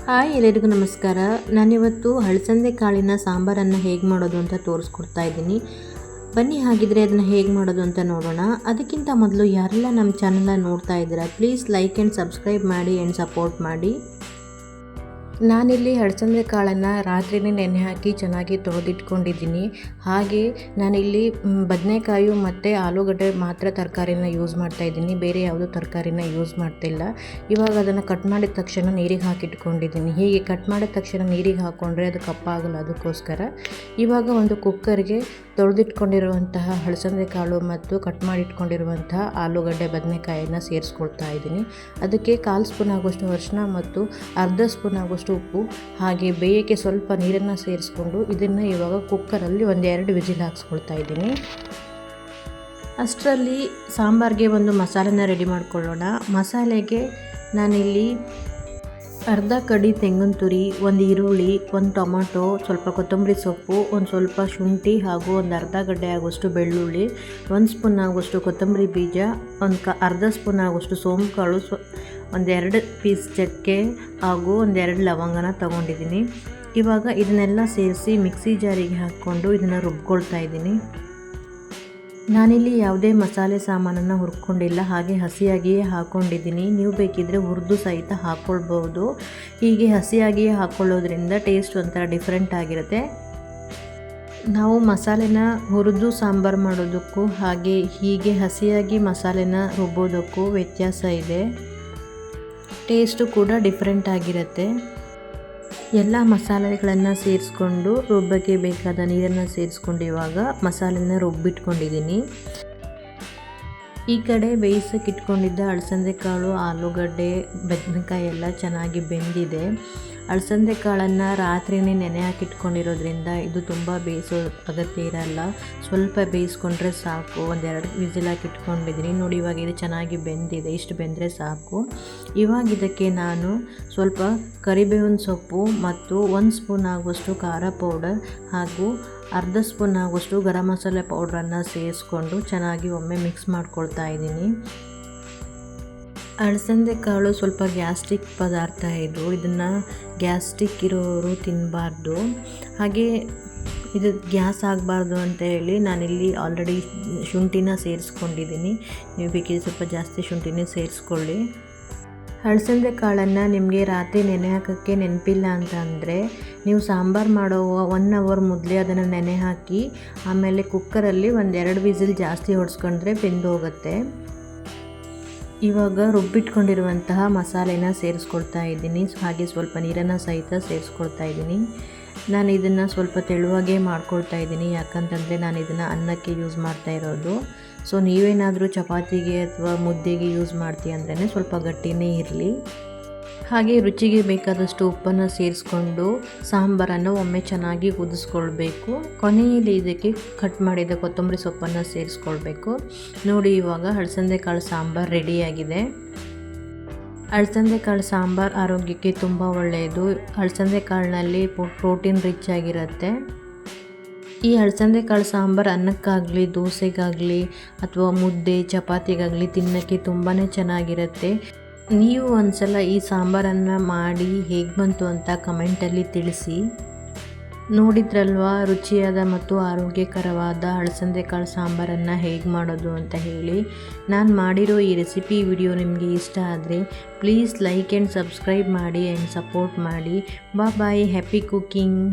Hi ಎಲ್ಲರಿಗೂ ನಮಸ್ಕಾರ. ನಾನಿವತ್ತು ಹಳಸಂದೆ ಕಾಳಿನ ಸಾಂಬಾರನ್ನು ಹೇಗೆ ಮಾಡೋದು ಅಂತ ತೋರಿಸ್ಕೊಡ್ತಾ ಇದ್ದೀನಿ. ಬನ್ನಿ ಹಾಗಿದ್ರೆ ಅದನ್ನು ಹೇಗೆ ಮಾಡೋದು ಅಂತ ನೋಡೋಣ. ಅದಕ್ಕಿಂತ ಮೊದಲು ಯಾರೆಲ್ಲ ನಮ್ಮ ಚಾನಲ್ನ ನೋಡ್ತಾ ಇದ್ದೀರಾ ಪ್ಲೀಸ್ ಲೈಕ್ ಆ್ಯಂಡ್ ಸಬ್ಸ್ಕ್ರೈಬ್ ಮಾಡಿ ಆ್ಯಂಡ್ ಸಪೋರ್ಟ್ ಮಾಡಿ. ನಾನಿಲ್ಲಿ ಹಳಸಂದೆ ಕಾಳನ್ನು ರಾತ್ರಿನೇ ನೆನೆ ಹಾಕಿ ಚೆನ್ನಾಗಿ ತೊಳೆದಿಟ್ಕೊಂಡಿದ್ದೀನಿ. ಹಾಗೆ ನಾನಿಲ್ಲಿ ಬದನೆಕಾಯಿ ಮತ್ತು ಆಲೂಗಡ್ಡೆ ಮಾತ್ರ ತರಕಾರಿನ ಯೂಸ್ ಮಾಡ್ತಾಯಿದ್ದೀನಿ, ಬೇರೆ ಯಾವುದೂ ತರಕಾರಿನ ಯೂಸ್ ಮಾಡ್ತಿಲ್ಲ. ಇವಾಗ ಅದನ್ನು ಕಟ್ ಮಾಡಿದ ತಕ್ಷಣ ನೀರಿಗೆ ಹಾಕಿಟ್ಕೊಂಡಿದ್ದೀನಿ. ಹೀಗೆ ಕಟ್ ಮಾಡಿದ ತಕ್ಷಣ ನೀರಿಗೆ ಹಾಕ್ಕೊಂಡ್ರೆ ಅದು ಕಪ್ಪಾಗಲ್ಲ, ಅದಕ್ಕೋಸ್ಕರ ಇವಾಗ ಒಂದು ಕುಕ್ಕರ್ಗೆ ತೊಳೆದಿಟ್ಕೊಂಡಿರುವಂತಹ ಹಳಸಂದೆ ಕಾಳು ಮತ್ತು ಕಟ್ ಮಾಡಿಟ್ಕೊಂಡಿರುವಂತಹ ಆಲೂಗಡ್ಡೆ ಬದನೆಕಾಯಿನ ಸೇರಿಸ್ಕೊಳ್ತಾ ಇದ್ದೀನಿ. ಅದಕ್ಕೆ 1/4 ಸ್ಪೂನ್ ಆಗುವಷ್ಟು ಅರಿಶಿನ ಮತ್ತು ಅರ್ಧ ಸ್ಪೂನ್ ಆಗುವಷ್ಟು ಉಪ್ಪು ಹಾಗೆ ಬೇಯಕ್ಕೆ ಸ್ವಲ್ಪ ನೀರನ್ನು ಸೇರಿಸ್ಕೊಂಡು ಇದನ್ನು ಇವಾಗ ಕುಕ್ಕರಲ್ಲಿ 1-2 ವಿಜಿಲ್ ಹಾಕ್ಸ್ಕೊಳ್ತಾ ಇದ್ದೀನಿ. ಅಷ್ಟರಲ್ಲಿ ಸಾಂಬಾರಿಗೆ ಒಂದು ಮಸಾಲೆನ ರೆಡಿ ಮಾಡ್ಕೊಳ್ಳೋಣ. ಮಸಾಲೆಗೆ ನಾನಿಲ್ಲಿ ಅರ್ಧ ಕಡಿ ತೆಂಗಿನ ತುರಿ, ಒಂದು ಈರುಳ್ಳಿ, ಒಂದು ಟೊಮೊಟೊ, ಸ್ವಲ್ಪ ಕೊತ್ತಂಬರಿ ಸೊಪ್ಪು, ಒಂದು ಸ್ವಲ್ಪ ಶುಂಠಿ ಹಾಗೂ ಒಂದು ಅರ್ಧ ಗಡ್ಡೆ ಆಗುವಷ್ಟು ಬೆಳ್ಳುಳ್ಳಿ, 1 ಸ್ಪೂನ್ ಆಗುವಷ್ಟು ಕೊತ್ತಂಬರಿ ಬೀಜ, ಅರ್ಧ ಸ್ಪೂನ್ ಆಗುವಷ್ಟು ಸೋಂಪು ಕಾಳು, 1-2 ಪೀಸ್ ಚಕ್ಕೆ ಹಾಗೂ 1-2 ಲವಂಗನ ತೊಗೊಂಡಿದ್ದೀನಿ. ಇವಾಗ ಇದನ್ನೆಲ್ಲ ಸೇರಿಸಿ ಮಿಕ್ಸಿ ಜಾರಿಗೆ ಹಾಕ್ಕೊಂಡು ಇದನ್ನು ರುಬ್ಕೊಳ್ತಾ ಇದ್ದೀನಿ. ನಾನಿಲ್ಲಿ ಯಾವುದೇ ಮಸಾಲೆ ಸಾಮಾನನ್ನು ಹುರ್ಕೊಂಡಿಲ್ಲ, ಹಾಗೆ ಹಸಿಯಾಗಿಯೇ ಹಾಕ್ಕೊಂಡಿದ್ದೀನಿ. ನೀವು ಬೇಕಿದ್ದರೆ ಹುರಿದು ಸಹಿತ ಹಾಕ್ಕೊಳ್ಬೋದು. ಹೀಗೆ ಹಸಿಯಾಗಿಯೇ ಹಾಕ್ಕೊಳ್ಳೋದ್ರಿಂದ ಟೇಸ್ಟ್ ಒಂಥರ ಡಿಫ್ರೆಂಟ್ ಆಗಿರುತ್ತೆ. ನಾವು ಮಸಾಲೆನ ಹುರಿದು ಸಾಂಬಾರು ಮಾಡೋದಕ್ಕೂ ಹಾಗೆ ಹೀಗೆ ಹಸಿಯಾಗಿ ಮಸಾಲೆನ ರುಬ್ಬೋದಕ್ಕೂ ವ್ಯತ್ಯಾಸ ಇದೆ. ಟೇಸ್ಟು ಕೂಡ ಡಿಫ್ರೆಂಟ್ ಆಗಿರುತ್ತೆ. ಎಲ್ಲ ಮಸಾಲೆಗಳನ್ನು ಸೇರಿಸ್ಕೊಂಡು ರುಬ್ಬಕ್ಕೆ ಬೇಕಾದ ನೀರನ್ನು ಸೇರಿಸ್ಕೊಂಡು ಇವಾಗ ಮಸಾಲೆನ ರುಬ್ಬಿಟ್ಕೊಂಡಿದ್ದೀನಿ. ಈ ಕಡೆ ಬೇಯಿಸೋಕೆ ಇಟ್ಕೊಂಡಿದ್ದ ಅಳಸಂದೆ ಕಾಳು, ಆಲೂಗಡ್ಡೆ, ಬದನೆಕಾಯಿ ಎಲ್ಲ ಚೆನ್ನಾಗಿ ಬೆಂದಿದೆ. ಅಳಸಂದೆ ಕಾಳನ್ನು ರಾತ್ರಿನೇ ನೆನೆ ಹಾಕಿಟ್ಕೊಂಡಿರೋದ್ರಿಂದ ಇದು ತುಂಬ ಬೇಯಿಸೋ ಅಗತ್ಯ ಇರಲ್ಲ, ಸ್ವಲ್ಪ ಬೇಯಿಸ್ಕೊಂಡ್ರೆ ಸಾಕು. 1-2 ವಿಜಿಲ್ ಹಾಕಿಟ್ಕೊಂಡಿದ್ದೀನಿ. ನೋಡಿ ಇವಾಗ ಇದು ಚೆನ್ನಾಗಿ ಬೆಂದಿದೆ, ಇಷ್ಟು ಬೆಂದರೆ ಸಾಕು. ಇವಾಗ ಇದಕ್ಕೆ ನಾನು ಸ್ವಲ್ಪ ಕರಿಬೇವಿನ ಸೊಪ್ಪು ಮತ್ತು 1 ಸ್ಪೂನ್ ಆಗುವಷ್ಟು ಖಾರ ಪೌಡರ್ ಹಾಗೂ ಅರ್ಧ ಸ್ಪೂನ್ ಆಗುವಷ್ಟು ಗರಂ ಮಸಾಲೆ ಪೌಡ್ರನ್ನು ಸೇರಿಸ್ಕೊಂಡು ಚೆನ್ನಾಗಿ ಒಮ್ಮೆ ಮಿಕ್ಸ್ ಮಾಡ್ಕೊಳ್ತಾ ಇದ್ದೀನಿ. ಅಳಸಂದೆ ಕಾಳು ಸ್ವಲ್ಪ ಗ್ಯಾಸ್ಟ್ರಿಕ್ ಪದಾರ್ಥ ಇದು, ಇದನ್ನು ಗ್ಯಾಸ್ಟ್ರಿಕ್ ಇರೋರು ತಿನ್ನಬಾರ್ದು. ಹಾಗೆ ಇದು ಗ್ಯಾಸ್ ಆಗಬಾರ್ದು ಅಂತ ಹೇಳಿ ನಾನಿಲ್ಲಿ ಆಲ್ರೆಡಿ ಶುಂಠಿನ ಸೇರಿಸ್ಕೊಂಡಿದ್ದೀನಿ. ನೀವು ಬೇಕಿದ್ರೆ ಸ್ವಲ್ಪ ಜಾಸ್ತಿ ಶುಂಠಿನೇ ಸೇರಿಸ್ಕೊಳ್ಳಿ. ಅಳಸಂದೆ ಕಾಳನ್ನು ನಿಮಗೆ ರಾತ್ರಿ ನೆನೆ ಹಾಕೋಕ್ಕೆ ನೆನಪಿಲ್ಲ ಅಂತ ಅಂದರೆ ನೀವು ಸಾಂಬಾರು ಮಾಡೋ 1 ಅವರ್ ಮೊದಲೇ ಅದನ್ನು ನೆನೆ ಹಾಕಿ ಆಮೇಲೆ ಕುಕ್ಕರಲ್ಲಿ 1-2 ವಿಸಿಲ್ ಜಾಸ್ತಿ ಹೊಡ್ಸ್ಕೊಂಡ್ರೆ ಬೆಂದು ಹೋಗುತ್ತೆ. ಇವಾಗ ರುಬ್ಬಿಟ್ಕೊಂಡಿರುವಂತಹ ಮಸಾಲೆನ ಸೇರಿಸ್ಕೊಳ್ತಾ ಇದ್ದೀನಿ, ಹಾಗೆ ಸ್ವಲ್ಪ ನೀರನ್ನು ಸಹಿತ ಸೇರಿಸ್ಕೊಳ್ತಾ ಇದ್ದೀನಿ. ನಾನು ಇದನ್ನು ಸ್ವಲ್ಪ ತೆಳುವಾಗೇ ಮಾಡ್ಕೊಳ್ತಾ ಇದ್ದೀನಿ, ಯಾಕಂತಂದರೆ ನಾನು ಇದನ್ನು ಅನ್ನಕ್ಕೆ ಯೂಸ್ ಮಾಡ್ತಾ ಇರೋದು. ಸೊ ನೀವೇನಾದರೂ ಚಪಾತಿಗೆ ಅಥವಾ ಮುದ್ದೆಗೆ ಯೂಸ್ ಮಾಡ್ತೀವಿ ಅಂದ್ರೇ ಸ್ವಲ್ಪ ಗಟ್ಟಿನೇ ಇರಲಿ. ಹಾಗೆ ರುಚಿಗೆ ಬೇಕಾದಷ್ಟು ಉಪ್ಪನ್ನು ಸೇರಿಸ್ಕೊಂಡು ಸಾಂಬಾರನ್ನು ಒಮ್ಮೆ ಚೆನ್ನಾಗಿ ಕುದಿಸ್ಕೊಳ್ಬೇಕು. ಕೊನೆಯಲ್ಲಿ ಇದಕ್ಕೆ ಕಟ್ ಮಾಡಿದ ಕೊತ್ತಂಬರಿ ಸೊಪ್ಪನ್ನು ಸೇರಿಸ್ಕೊಳ್ಬೇಕು. ನೋಡಿ ಇವಾಗ ಹಳಸಂದೆ ಕಾಳು ಸಾಂಬಾರು ರೆಡಿಯಾಗಿದೆ. ಹಳಸಂದೆ ಕಾಳು ಸಾಂಬಾರು ಆರೋಗ್ಯಕ್ಕೆ ತುಂಬ ಒಳ್ಳೆಯದು. ಹಳಸಂದೆ ಕಾಳಿನಲ್ಲಿ ಪ್ರೋಟೀನ್ ರಿಚ್ ಆಗಿರುತ್ತೆ. ಈ ಹಳಸಂದೆ ಕಾಳು ಸಾಂಬಾರು ಅನ್ನಕ್ಕಾಗಲಿ, ದೋಸೆಗಾಗಲಿ ಅಥವಾ ಮುದ್ದೆ, ಚಪಾತಿಗಾಗಲಿ ತಿನ್ನೋಕ್ಕೆ ತುಂಬಾ ಚೆನ್ನಾಗಿರುತ್ತೆ. ನೀವು ಒಂದ್ಸಲ ಈ ಸಾಂಬಾರನ್ನು ಮಾಡಿ ಹೇಗೆ ಬಂತು ಅಂತ ಕಮೆಂಟಲ್ಲಿ ತಿಳಿಸಿ. ನೋಡಿದ್ರಲ್ವಾ ರುಚಿಯಾದ ಮತ್ತು ಆರೋಗ್ಯಕರವಾದ ಹಳಸಂದೆ ಕಾಳು ಸಾಂಬಾರನ್ನು ಹೇಗೆ ಮಾಡೋದು ಅಂತ ಹೇಳಿ. ನಾನು ಮಾಡಿರೋ ಈ ರೆಸಿಪಿ ವಿಡಿಯೋ ನಿಮಗೆ ಇಷ್ಟ ಆದರೆ ಪ್ಲೀಸ್ ಲೈಕ್ ಆ್ಯಂಡ್ ಸಬ್ಸ್ಕ್ರೈಬ್ ಮಾಡಿ ಆ್ಯಂಡ್ ಸಪೋರ್ಟ್ ಮಾಡಿ. ಬಾಯ್, ಹ್ಯಾಪಿ ಕುಕಿಂಗ್.